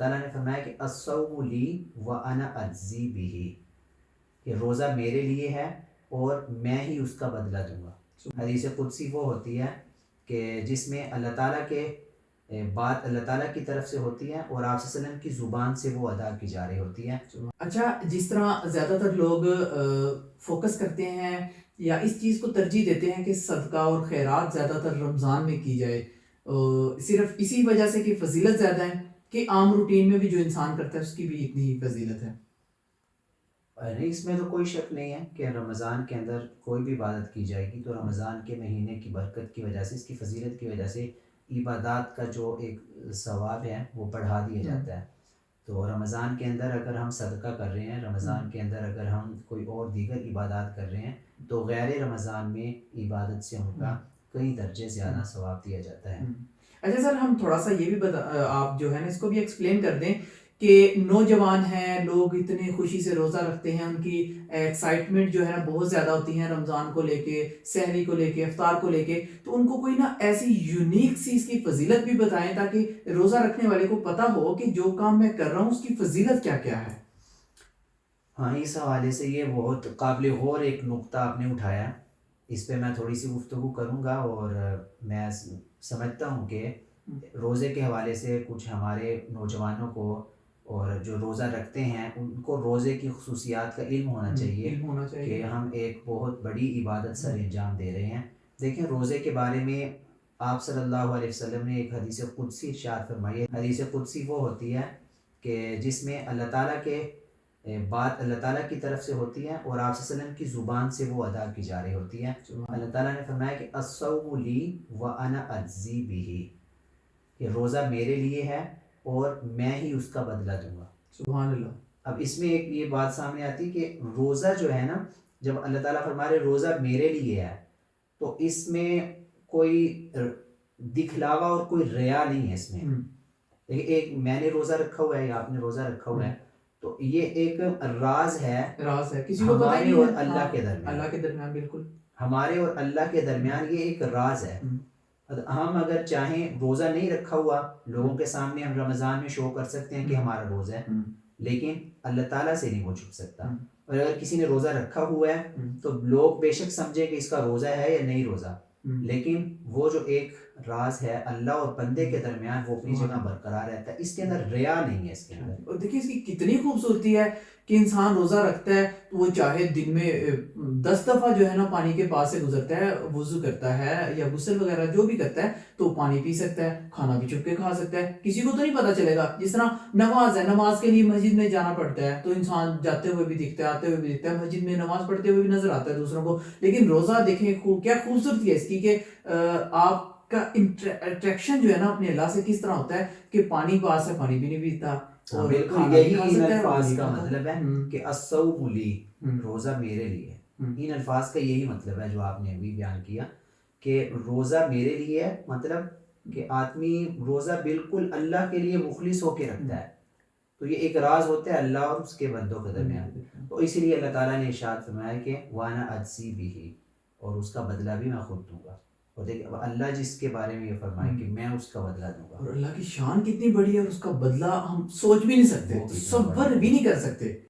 تعالیٰ نے فرمایا کہ الصوم لی وانا اجزی بہ، کہ روزہ میرے لیے ہے اور میں ہی اس کا بدلہ دوں گا۔ حدیث قدسی وہ ہوتی ہے کہ جس میں اللہ تعالیٰ کے بات اللہ تعالیٰ کی طرف سے ہوتی ہے اور آپ صلی اللہ علیہ وسلم کی زبان سے وہ ادا کی جا رہی ہوتی ہے۔ اچھا، جس طرح زیادہ تر لوگ فوکس کرتے ہیں یا اس چیز کو ترجیح دیتے ہیں کہ صدقہ اور خیرات زیادہ تر رمضان میں کی جائے، صرف اسی وجہ سے کہ فضیلت زیادہ ہے، کہ عام روٹین میں بھی جو انسان کرتا ہے اس کی بھی اتنی ہی فضیلت ہے؟ نہیں، اس میں تو کوئی شک نہیں ہے کہ رمضان کے اندر کوئی بھی عبادت کی جائے گی تو رمضان کے مہینے کی برکت کی وجہ سے، اس کی فضیلت کی وجہ سے عبادات کا جو ایک ثواب ہے وہ بڑھا دیا جاتا ہے۔ تو رمضان کے اندر اگر ہم صدقہ کر رہے ہیں، رمضان کے اندر اگر ہم کوئی اور دیگر عبادات کر رہے ہیں تو غیر رمضان میں عبادت سے ان کا کئی درجے زیادہ ثواب دیا جاتا ہے۔ اچھا سر، ہم تھوڑا سا یہ بھی آپ جو ہے نا اس کو بھی ایکسپلین کر دیں کہ نوجوان ہیں، لوگ اتنے خوشی سے روزہ رکھتے ہیں، ان کی ایکسائٹمنٹ جو ہے نا بہت زیادہ ہوتی ہے رمضان کو لے کے، سحری کو لے کے، افطار کو لے کے، تو ان کو کوئی نا ایسی یونیک سی اس کی فضیلت بھی بتائیں تاکہ روزہ رکھنے والے کو پتہ ہو کہ جو کام میں کر رہا ہوں اس کی فضیلت کیا کیا ہے۔ ہاں، اس حوالے سے یہ بہت قابل غور ایک نقطہ آپ نے اٹھایا، اس پہ میں تھوڑی سی گفتگو کروں گا۔ اور میں سمجھتا ہوں کہ روزے کے حوالے سے کچھ ہمارے نوجوانوں کو اور جو روزہ رکھتے ہیں ان کو روزے کی خصوصیات کا علم ہونا چاہیے کہ ہم ایک بہت بڑی عبادت سر انجام دے رہے ہیں۔ دیکھیں، روزے کے بارے میں آپ صلی اللہ علیہ وسلم نے ایک حدیث قدسی ارشاد فرمائی ہے۔ حدیث قدسی وہ ہوتی ہے کہ جس میں اللہ تعالیٰ کے بات اللہ تعالیٰ کی طرف سے ہوتی ہے اور آپ صلی اللہ علیہ وسلم کی زبان سے وہ ادا کی جا رہی ہوتی ہے۔ اللہ تعالیٰ نے فرمایا کہ الصوم لی وانا اجزی بہ، کہ روزہ میرے لیے ہے اور میں ہی اس کا بدلہ دوں گا۔ سبحان اللہ۔ اب اس میں ایک یہ بات سامنے آتی کہ روزہ جو ہے نا، جب اللہ تعالیٰ فرما رہے روزہ میرے لیے ہے تو اس میں کوئی دکھلاوا اور کوئی ریا نہیں ہے اس میں۔ ایک میں نے روزہ رکھا ہوا ہے یا آپ نے روزہ رکھا ہوا ہے تو یہ ایک راز ہے کسی کو ہمارے اور اللہ کے درمیان، اللہ کے درمیان، بالکل ہمارے اور اللہ کے درمیان یہ ایک راز ہے۔ ہم اگر چاہیں روزہ نہیں رکھا ہوا، لوگوں کے سامنے ہم رمضان میں شو کر سکتے ہیں کہ ہمارا روزہ ہے، لیکن اللہ تعالیٰ سے نہیں وہ چھپ سکتا۔ اور اگر کسی نے روزہ رکھا ہوا ہے تو لوگ بے شک سمجھے کہ اس کا روزہ ہے یا نہیں روزہ، لیکن وہ جو ایک راز ہے اللہ اور بندے کے درمیان وہ اپنی جگہ برقرار رہتا ہے، اس کے اندر ریا نہیں ہے اس کے اندر۔ اور دیکھیے اس کی کتنی خوبصورتی ہے کہ انسان روزہ رکھتا ہے تو وہ چاہے دن میں 10 دفعہ جو ہے نا پانی کے پاس سے گزرتا ہے، وضو کرتا ہے یا غسل وغیرہ جو بھی کرتا ہے تو پانی پی سکتا ہے، کھانا بھی چھپ کے کھا سکتا ہے، کسی کو تو نہیں پتہ چلے گا۔ جس طرح نماز ہے، نماز کے لیے مسجد میں جانا پڑتا ہے تو انسان جاتے ہوئے بھی دکھتا ہے، آتے ہوئے بھی دکھتا ہے، مسجد میں نماز پڑھتے ہوئے بھی نظر آتا ہے دوسروں کو۔ لیکن روزہ دیکھیں کیا خوبصورتی ہے اس کی کہ آپ کا انٹریکشن جو ہے نا اپنے اللہ سے کس طرح ہوتا ہے کہ پانی پاس ہے، پانی بھی نہیں پیتا، اور بالکل یہی ان الفاظ کا مطلب ہے کہ الصوم لی، روزہ میرے لیے۔ ان الفاظ کا یہی مطلب ہے جو آپ نے ابھی بیان کیا کہ روزہ میرے لیے ہے، مطلب کہ آدمی روزہ بالکل اللہ کے لیے مخلص ہو کے رکھتا ہے۔ تو یہ ایک راز ہوتا ہے اللہ اور اس کے بندوں کے درمیان۔ تو اسی لیے اللہ تعالیٰ نے ارشاد فرمایا کہ وانا اجزی بہ، اور اس کا بدلہ بھی میں خود دوں گا۔ اور دیکھ اللہ جس کے بارے میں یہ فرمائے کہ میں اس کا بدلہ دوں گا، اور اللہ کی شان کتنی بڑی ہے اور اس کا بدلہ ہم سوچ بھی نہیں سکتے، تصور بھی نہیں کر سکتے۔